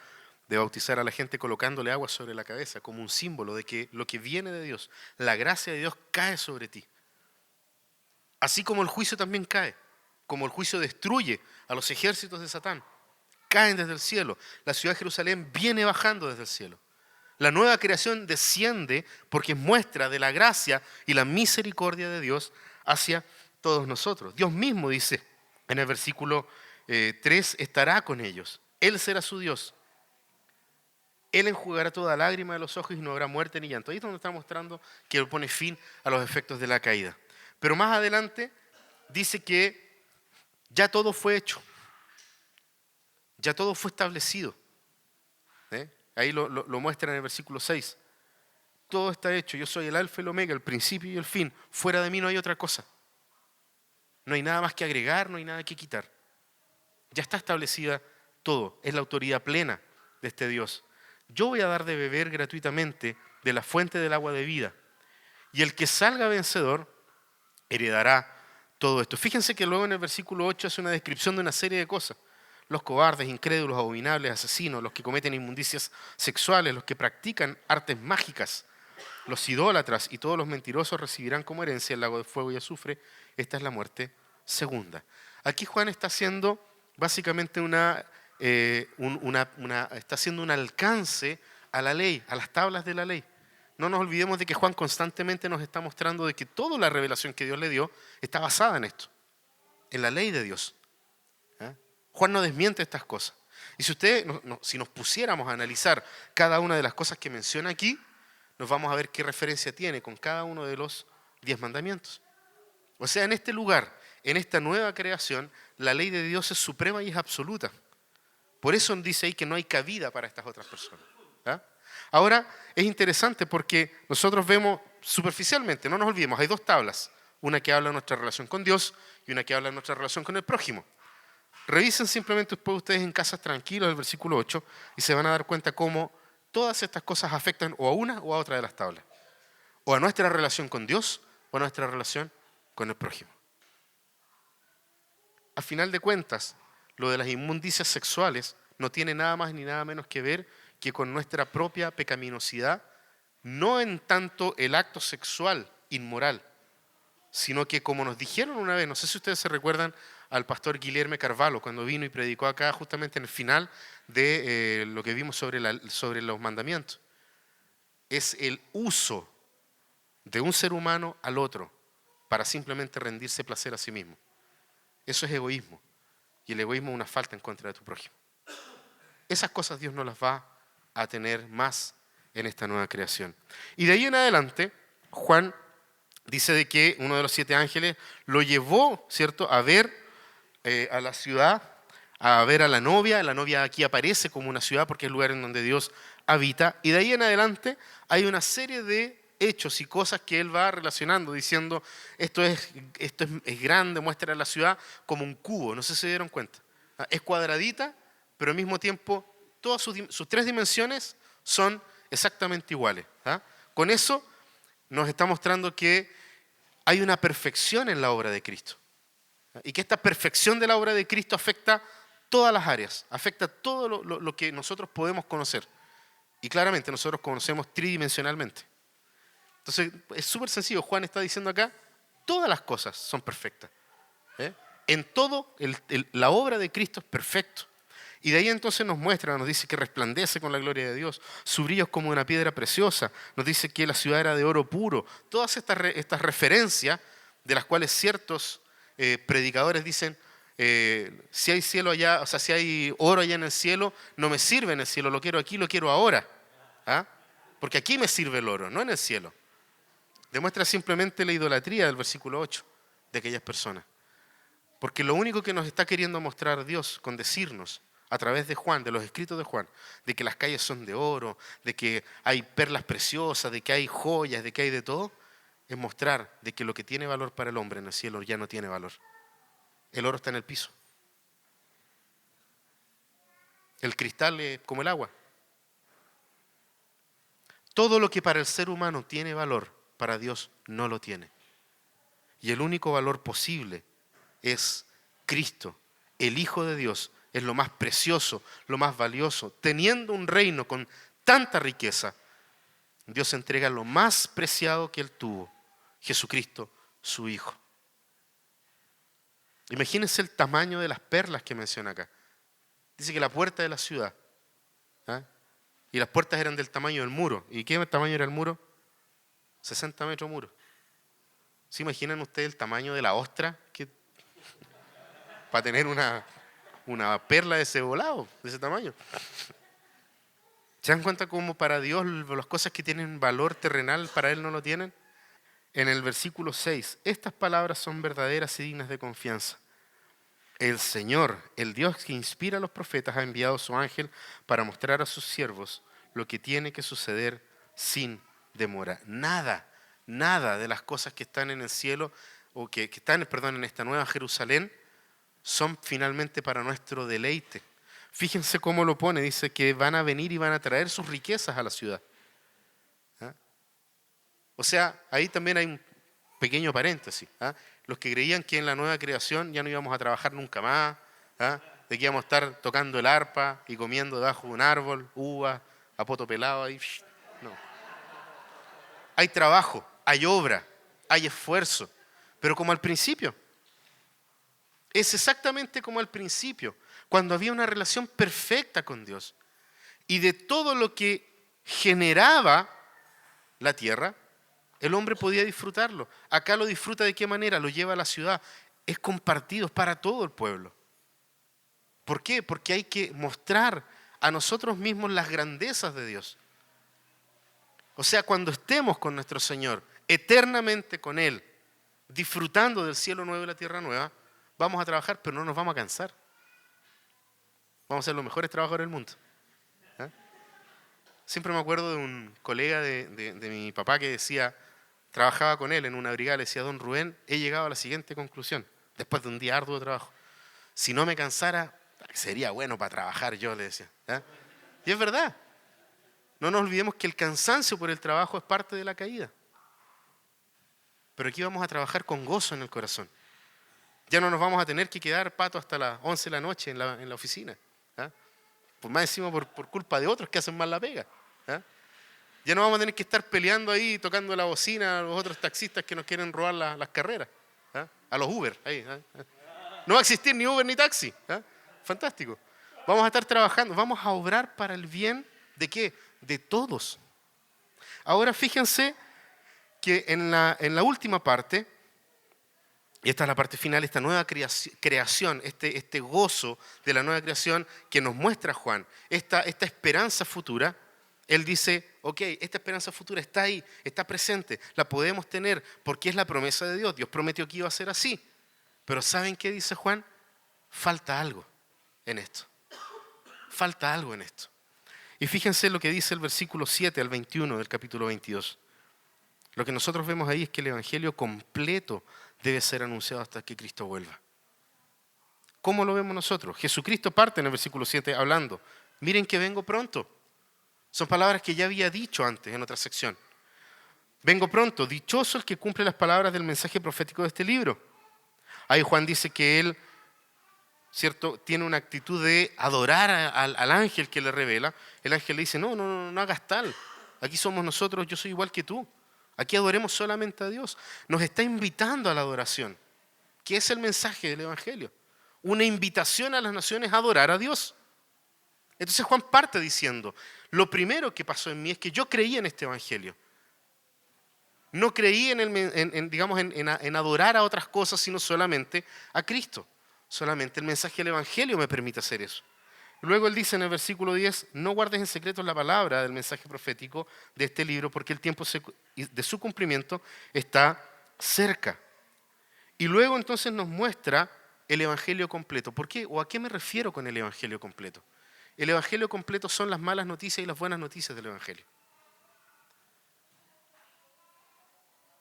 de bautizar a la gente colocándole agua sobre la cabeza como un símbolo de que lo que viene de Dios, la gracia de Dios cae sobre ti. Así como el juicio también cae, como el juicio destruye a los ejércitos de Satán, caen desde el cielo. La ciudad de Jerusalén viene bajando desde el cielo. La nueva creación desciende porque es muestra de la gracia y la misericordia de Dios hacia todos nosotros. Dios mismo dice en el versículo 3, estará con ellos. Él será su Dios. Él enjugará toda lágrima de los ojos y no habrá muerte ni llanto. Ahí es donde está mostrando que Él pone fin a los efectos de la caída. Pero más adelante dice que ya todo fue hecho. Ya todo fue establecido. Ahí lo muestra en el versículo 6. Todo está hecho. Yo soy el alfa y el omega, el principio y el fin. Fuera de mí no hay otra cosa. No hay nada más que agregar, no hay nada que quitar. Ya está establecida todo. Es la autoridad plena de este Dios. Yo voy a dar de beber gratuitamente de la fuente del agua de vida. Y el que salga vencedor heredará todo esto. Fíjense que luego en el versículo 8 hace una descripción de una serie de cosas. Los cobardes, incrédulos, abominables, asesinos, los que cometen inmundicias sexuales, los que practican artes mágicas, los idólatras y todos los mentirosos recibirán como herencia el lago de fuego y azufre. Esta es la muerte segunda. Aquí Juan está haciendo básicamente está haciendo un alcance a la ley, a las tablas de la ley. No nos olvidemos de que Juan constantemente nos está mostrando de que toda la revelación que Dios le dio está basada en esto, en la ley de Dios. Juan no desmiente estas cosas. Y si nos pusiéramos a analizar cada una de las cosas que menciona aquí, nos vamos a ver qué referencia tiene con cada uno de los 10 mandamientos. O sea, en este lugar, en esta nueva creación, la ley de Dios es suprema y es absoluta. Por eso dice ahí que no hay cabida para estas otras personas. Ahora, es interesante porque nosotros vemos superficialmente, no nos olvidemos, hay dos tablas. Una que habla de nuestra relación con Dios y una que habla de nuestra relación con el prójimo. Revisen simplemente después ustedes en casa tranquilos el versículo 8 y se van a dar cuenta cómo todas estas cosas afectan o a una o a otra de las tablas. O a nuestra relación con Dios o a nuestra relación con el prójimo. A final de cuentas, lo de las inmundicias sexuales no tiene nada más ni nada menos que ver que con nuestra propia pecaminosidad, no en tanto el acto sexual inmoral, sino que como nos dijeron una vez, no sé si ustedes se recuerdan al pastor Guilherme Carvalho cuando vino y predicó acá justamente en el final de lo que vimos sobre los mandamientos. Es el uso de un ser humano al otro para simplemente rendirse placer a sí mismo. Eso es egoísmo. Y el egoísmo es una falta en contra de tu prójimo. Esas cosas Dios no las va a tener más en esta nueva creación. Y de ahí en adelante, Juan dice de que uno de los 7 ángeles lo llevó, ¿cierto?, a ver a la ciudad, a ver a la novia. La novia aquí aparece como una ciudad porque es el lugar en donde Dios habita. Y de ahí en adelante hay una serie de hechos y cosas que él va relacionando, diciendo, esto es grande, muestra la ciudad como un cubo. No sé si se dieron cuenta. Es cuadradita, pero al mismo tiempo todas sus 3 dimensiones son exactamente iguales. Con eso nos está mostrando que hay una perfección en la obra de Cristo. Y que esta perfección de la obra de Cristo afecta todas las áreas, afecta todo lo que nosotros podemos conocer. Y claramente nosotros conocemos tridimensionalmente. Entonces es súper sencillo. Juan está diciendo acá, todas las cosas son perfectas. En todo, la obra de Cristo es perfecto. Y de ahí entonces nos dice que resplandece con la gloria de Dios. Su brillo es como una piedra preciosa. Nos dice que la ciudad era de oro puro. Todas estas referencias, de las cuales ciertos predicadores dicen, si hay cielo allá, o sea, si hay oro allá en el cielo, no me sirve en el cielo, lo quiero aquí, lo quiero ahora. ¿Ah? Porque aquí me sirve el oro, no en el cielo. Demuestra simplemente la idolatría del versículo 8 de aquellas personas. Porque lo único que nos está queriendo mostrar Dios con decirnos, a través de Juan, de los escritos de Juan, de que las calles son de oro, de que hay perlas preciosas, de que hay joyas, de que hay de todo, es mostrar de que lo que tiene valor para el hombre en el cielo ya no tiene valor. El oro está en el piso. El cristal es como el agua. Todo lo que para el ser humano tiene valor, para Dios no lo tiene. Y el único valor posible es Cristo, el Hijo de Dios, es lo más precioso, lo más valioso. Teniendo un reino con tanta riqueza, Dios entrega lo más preciado que Él tuvo, Jesucristo, su Hijo. Imagínense el tamaño de las perlas que menciona acá. Dice que la puerta de la ciudad, y las puertas eran del tamaño del muro. ¿Y qué tamaño era el muro? 60 metros muro. ¿Se imaginan ustedes el tamaño de la ostra para tener una perla de ese volado, de ese tamaño? ¿Se dan cuenta cómo para Dios las cosas que tienen valor terrenal para Él no lo tienen? En el versículo 6, estas palabras son verdaderas y dignas de confianza. El Señor, el Dios que inspira a los profetas, ha enviado a su ángel para mostrar a sus siervos lo que tiene que suceder sin demora. Nada de las cosas que están en el cielo, o que están, en esta nueva Jerusalén, son finalmente para nuestro deleite. Fíjense cómo lo pone, dice que van a venir y van a traer sus riquezas a la ciudad. O sea, ahí también hay un pequeño paréntesis. Los que creían que en la nueva creación ya no íbamos a trabajar nunca más, de que íbamos a estar tocando el arpa y comiendo debajo de un árbol, uvas, a poto pelado ahí. No. Hay trabajo, hay obra, hay esfuerzo, pero como al principio. Es exactamente como al principio, cuando había una relación perfecta con Dios. Y de todo lo que generaba la tierra, el hombre podía disfrutarlo. Acá lo disfruta ¿de qué manera? Lo lleva a la ciudad. Es compartido, es para todo el pueblo. ¿Por qué? Porque hay que mostrar a nosotros mismos las grandezas de Dios. O sea, cuando estemos con nuestro Señor, eternamente con Él, disfrutando del cielo nuevo y la tierra nueva, vamos a trabajar, pero no nos vamos a cansar. Vamos a ser los mejores trabajadores del mundo. Siempre me acuerdo de un colega de mi papá que decía, trabajaba con él en una brigada, le decía, don Rubén, he llegado a la siguiente conclusión, después de un día arduo de trabajo. Si no me cansara, sería bueno para trabajar yo, le decía. Y es verdad. No nos olvidemos que el cansancio por el trabajo es parte de la caída. Pero aquí vamos a trabajar con gozo en el corazón. Ya no nos vamos a tener que quedar pato hasta las 11 de la noche en la oficina. Pues más encima por culpa de otros que hacen mal la pega. Ya no vamos a tener que estar peleando ahí, tocando la bocina a los otros taxistas que nos quieren robar las carreras. A los Uber. No va a existir ni Uber ni taxi. Fantástico. Vamos a estar trabajando, vamos a obrar para el bien ¿de qué? De todos. Ahora fíjense que en la última parte, y esta es la parte final, esta nueva creación, este gozo de la nueva creación que nos muestra Juan, esta esperanza futura, él dice, ok, esta esperanza futura está ahí, está presente, la podemos tener porque es la promesa de Dios. Dios prometió que iba a ser así. Pero ¿saben qué dice Juan? Falta algo en esto. Falta algo en esto. Y fíjense lo que dice el versículo 7 al 21 del capítulo 22. Lo que nosotros vemos ahí es que el evangelio completo debe ser anunciado hasta que Cristo vuelva. ¿Cómo lo vemos nosotros? Jesucristo parte en el versículo 7 hablando, miren que vengo pronto. Son palabras que ya había dicho antes en otra sección. Vengo pronto, dichoso el que cumple las palabras del mensaje profético de este libro. Ahí Juan dice que él ¿cierto?, tiene una actitud de adorar al ángel que le revela, el ángel le dice, no hagas tal. Aquí somos nosotros, yo soy igual que tú. Aquí adoremos solamente a Dios. Nos está invitando a la adoración, que es el mensaje del Evangelio. Una invitación a las naciones a adorar a Dios. Entonces Juan parte diciendo, lo primero que pasó en mí es que yo creí en este Evangelio. No creí en adorar a otras cosas, sino solamente a Cristo. Solamente el mensaje del Evangelio me permite hacer eso. Luego él dice en el versículo 10, no guardes en secreto la palabra del mensaje profético de este libro, porque el tiempo de su cumplimiento está cerca. Y luego entonces nos muestra el Evangelio completo. ¿Por qué? ¿O a qué me refiero con el Evangelio completo? El Evangelio completo son las malas noticias y las buenas noticias del Evangelio.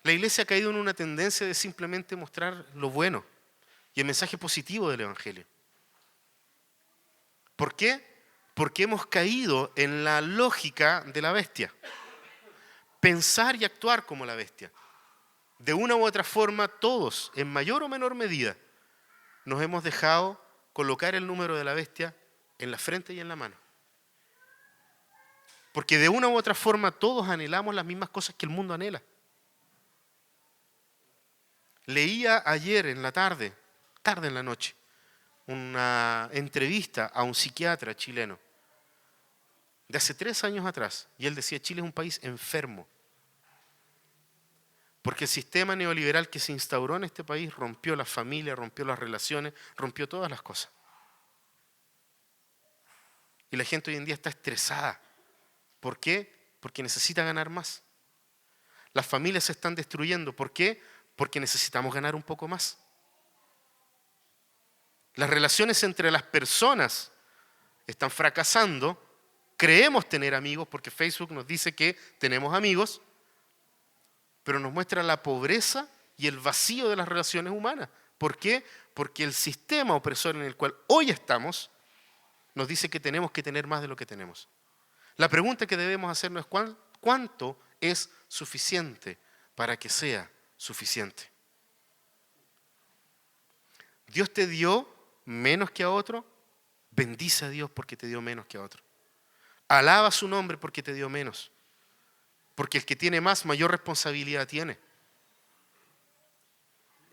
La iglesia ha caído en una tendencia de simplemente mostrar lo bueno y el mensaje positivo del Evangelio. ¿Por qué? Porque hemos caído en la lógica de la bestia. Pensar y actuar como la bestia. De una u otra forma, todos, en mayor o menor medida, nos hemos dejado colocar el número de la bestia en la frente y en la mano. Porque de una u otra forma todos anhelamos las mismas cosas que el mundo anhela. Leía ayer en la tarde en la noche, una entrevista a un psiquiatra chileno de hace 3 años atrás, y él decía, Chile es un país enfermo, porque el sistema neoliberal que se instauró en este país rompió la familia, rompió las relaciones, rompió todas las cosas. Y la gente hoy en día está estresada. ¿Por qué? Porque necesita ganar más. Las familias se están destruyendo. ¿Por qué? Porque necesitamos ganar un poco más. Las relaciones entre las personas están fracasando. Creemos tener amigos porque Facebook nos dice que tenemos amigos, pero nos muestra la pobreza y el vacío de las relaciones humanas. ¿Por qué? Porque el sistema opresor en el cual hoy estamos nos dice que tenemos que tener más de lo que tenemos. La pregunta que debemos hacernos es ¿cuánto es suficiente para que sea suficiente? ¿Dios te dio menos que a otro? Bendice a Dios porque te dio menos que a otro. Alaba su nombre porque te dio menos. Porque el que tiene más, mayor responsabilidad tiene.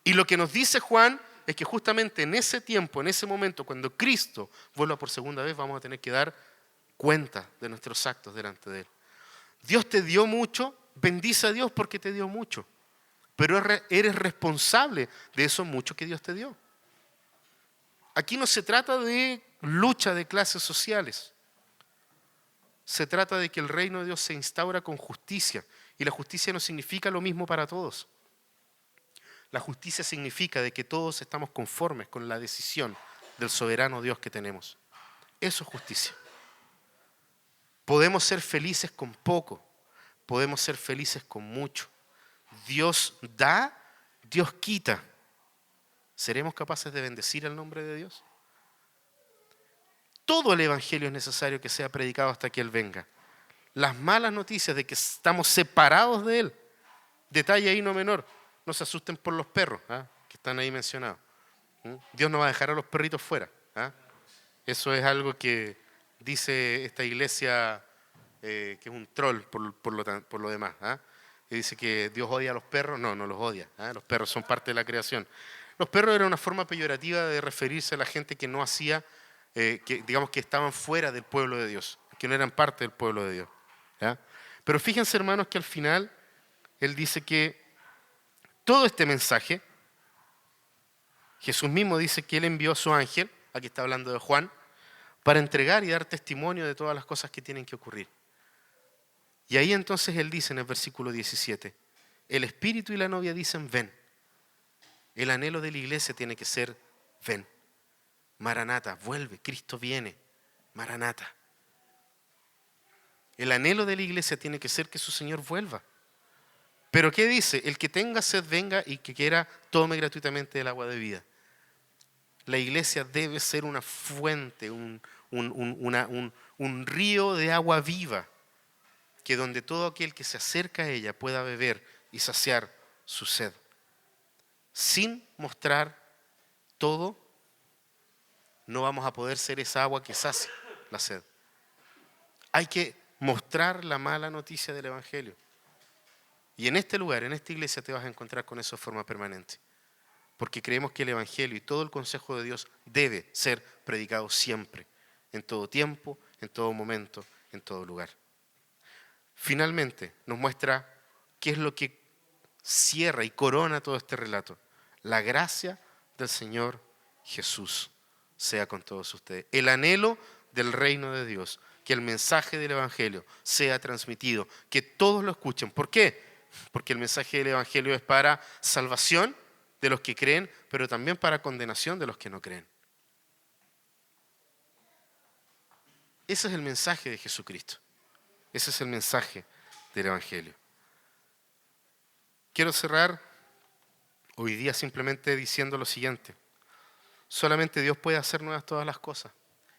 Y lo que nos dice Juan es que justamente en ese tiempo, en ese momento, cuando Cristo vuelva por segunda vez, vamos a tener que dar cuenta de nuestros actos delante de Él. Dios te dio mucho, bendice a Dios porque te dio mucho. Pero eres responsable de eso mucho que Dios te dio. Aquí no se trata de lucha de clases sociales. Se trata de que el reino de Dios se instaura con justicia. Y la justicia no significa lo mismo para todos. La justicia significa de que todos estamos conformes con la decisión del soberano Dios que tenemos. Eso es justicia. Podemos ser felices con poco. Podemos ser felices con mucho. Dios da, Dios quita. ¿Seremos capaces de bendecir el nombre de Dios? Todo el Evangelio es necesario que sea predicado hasta que Él venga. Las malas noticias de que estamos separados de Él. Detalle ahí no menor. No se asusten por los perros que están ahí mencionados. Dios no va a dejar a los perritos fuera. Eso es algo que dice esta iglesia que es un troll por lo demás. Y dice que Dios odia a los perros. No los odia. Los perros son parte de la creación. Los perros eran una forma peyorativa de referirse a la gente que no hacía, que estaban fuera del pueblo de Dios, que no eran parte del pueblo de Dios. Pero fíjense, hermanos, que al final Él dice que todo este mensaje, Jesús mismo dice que Él envió a su ángel, aquí está hablando de Juan, para entregar y dar testimonio de todas las cosas que tienen que ocurrir. Y ahí entonces Él dice en el versículo 17, el Espíritu y la novia dicen, ven. El anhelo de la iglesia tiene que ser, ven. Maranata, vuelve, Cristo viene. Maranata. El anhelo de la iglesia tiene que ser que su Señor vuelva. Pero ¿qué dice? El que tenga sed venga y que quiera tome gratuitamente del agua de vida. La iglesia debe ser una fuente, un río de agua viva, que donde todo aquel que se acerca a ella pueda beber y saciar su sed, sin mostrar todo no vamos a poder ser esa agua que sacia la sed. Hay que mostrar la mala noticia del Evangelio. Y en este lugar, en esta iglesia, te vas a encontrar con eso de forma permanente. Porque creemos que el Evangelio y todo el consejo de Dios debe ser predicado siempre, en todo tiempo, en todo momento, en todo lugar. Finalmente, nos muestra qué es lo que cierra y corona todo este relato. La gracia del Señor Jesús sea con todos ustedes. El anhelo del reino de Dios, que el mensaje del Evangelio sea transmitido, que todos lo escuchen. ¿Por qué? Porque el mensaje del Evangelio es para salvación de los que creen, pero también para condenación de los que no creen. Ese es el mensaje de Jesucristo. Ese es el mensaje del Evangelio. Quiero cerrar hoy día simplemente diciendo lo siguiente. Solamente Dios puede hacer nuevas todas las cosas.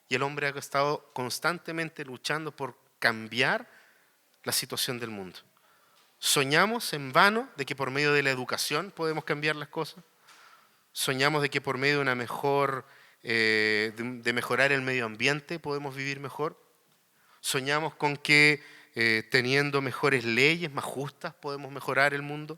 Y el hombre ha estado constantemente luchando por cambiar la situación del mundo. Soñamos en vano de que por medio de la educación podemos cambiar las cosas. Soñamos de que por medio de una mejor, de mejorar el medio ambiente podemos vivir mejor. Soñamos con que teniendo mejores leyes, más justas, podemos mejorar el mundo.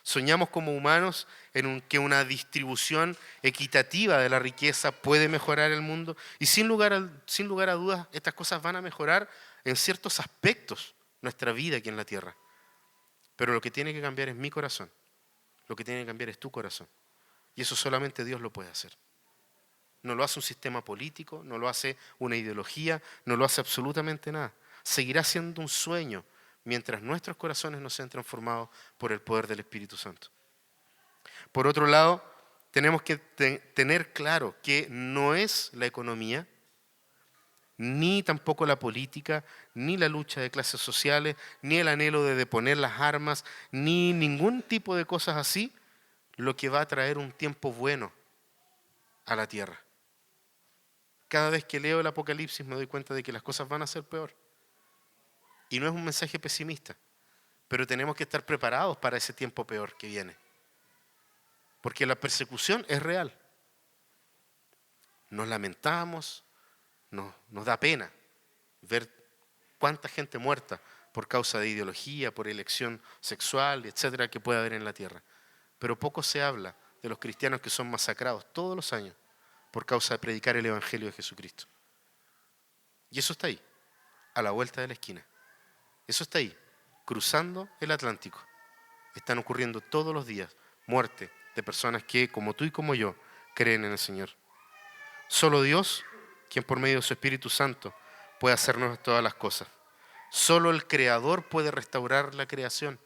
Soñamos como humanos en que una distribución equitativa de la riqueza puede mejorar el mundo. Y sin lugar a dudas, estas cosas van a mejorar en ciertos aspectos nuestra vida aquí en la tierra. Pero lo que tiene que cambiar es mi corazón. Lo que tiene que cambiar es tu corazón. Y eso solamente Dios lo puede hacer. No lo hace un sistema político, no lo hace una ideología, no lo hace absolutamente nada. Seguirá siendo un sueño mientras nuestros corazones no sean transformados por el poder del Espíritu Santo. Por otro lado, tenemos que tener claro que no es la economía, ni tampoco la política, ni la lucha de clases sociales, ni el anhelo de deponer las armas, ni ningún tipo de cosas así, lo que va a traer un tiempo bueno a la tierra. Cada vez que leo el Apocalipsis me doy cuenta de que las cosas van a ser peor. Y no es un mensaje pesimista, pero tenemos que estar preparados para ese tiempo peor que viene. Porque la persecución es real. Nos lamentamos, nos da pena ver cuánta gente muerta por causa de ideología, por elección sexual, etcétera, que puede haber en la tierra. Pero poco se habla de los cristianos que son masacrados todos los años por causa de predicar el Evangelio de Jesucristo. Y eso está ahí, a la vuelta de la esquina. Eso está ahí, cruzando el Atlántico. Están ocurriendo todos los días muertes de personas que, como tú y como yo, creen en el Señor. Solo Dios, quien por medio de su Espíritu Santo puede hacernos todas las cosas. Solo el Creador puede restaurar la creación.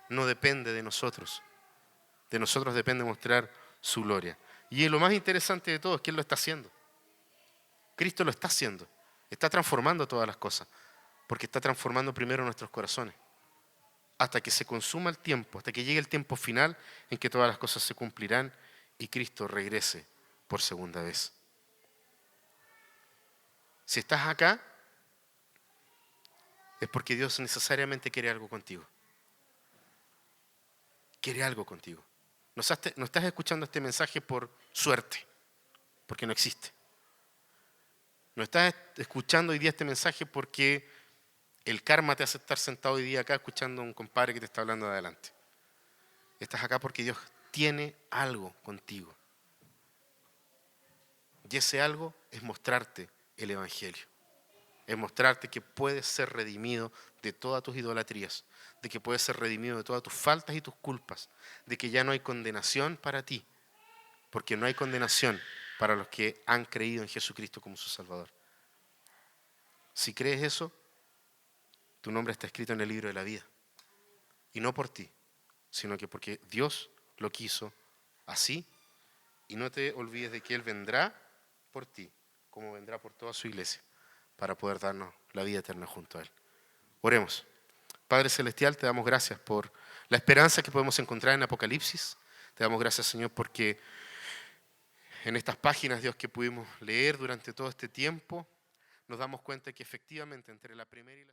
No depende de nosotros. De nosotros depende mostrar su gloria. Y lo más interesante de todo es que Él lo está haciendo. Cristo lo está haciendo. Está transformando todas las cosas. Porque está transformando primero nuestros corazones. Hasta que se consuma el tiempo, hasta que llegue el tiempo final en que todas las cosas se cumplirán y Cristo regrese por segunda vez. Si estás acá, es porque Dios necesariamente quiere algo contigo. Quiere algo contigo. No estás escuchando este mensaje por suerte, porque no existe. No estás escuchando hoy día este mensaje porque el karma te hace estar sentado hoy día acá escuchando a un compadre que te está hablando de adelante. Estás acá porque Dios tiene algo contigo. Y ese algo es mostrarte el Evangelio. Es mostrarte que puedes ser redimido de todas tus idolatrías, de que puedes ser redimido de todas tus faltas y tus culpas, de que ya no hay condenación para ti, porque no hay condenación para los que han creído en Jesucristo como su Salvador. Si crees eso, tu nombre está escrito en el libro de la vida. Y no por ti, sino que porque Dios lo quiso así. Y no te olvides de que Él vendrá por ti, como vendrá por toda su iglesia, para poder darnos la vida eterna junto a Él. Oremos. Padre Celestial, te damos gracias por la esperanza que podemos encontrar en Apocalipsis. Te damos gracias, Señor, porque en estas páginas, Dios, que pudimos leer durante todo este tiempo, nos damos cuenta que efectivamente entre la primera y la